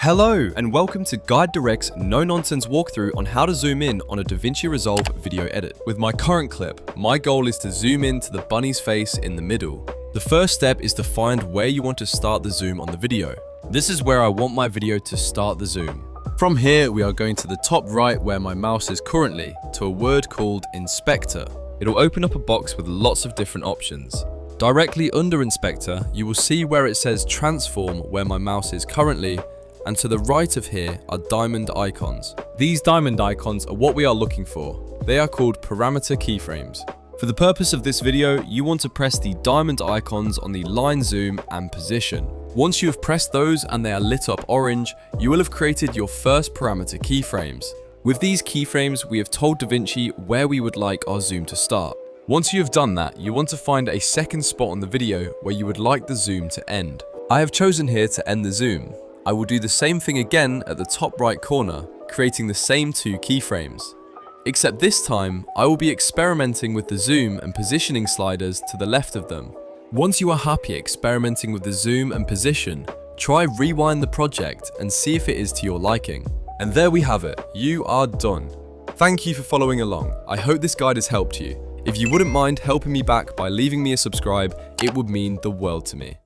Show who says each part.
Speaker 1: Hello and welcome to Guide Direct's no-nonsense walkthrough on how to zoom in on a DaVinci Resolve video edit. With my current clip, my goal is to zoom in to the bunny's face in the middle. The first step is to find where you want to start the zoom on the video. This is where I want my video to start the zoom. From here, we are going to the top right where my mouse is currently, to a word called Inspector. It'll open up a box with lots of different options. Directly under Inspector, you will see where it says Transform where my mouse is currently, and to the right of here are diamond icons. These diamond icons are what we are looking for. They are called parameter keyframes. For the purpose of this video, you want to press the diamond icons on the line zoom and position. Once you have pressed those and they are lit up orange, you will have created your first parameter keyframes. With these keyframes, we have told DaVinci where we would like our zoom to start. Once you have done that, you want to find a second spot on the video where you would like the zoom to end. I have chosen here to end the zoom. I will do the same thing again at the top right corner, creating the same two keyframes. Except this time, I will be experimenting with the zoom and positioning sliders to the left of them. Once you are happy experimenting with the zoom and position, try rewind the project and see if it is to your liking. And there we have it, you are done. Thank you for following along. I hope this guide has helped you. If you wouldn't mind helping me back by leaving me a subscribe, it would mean the world to me.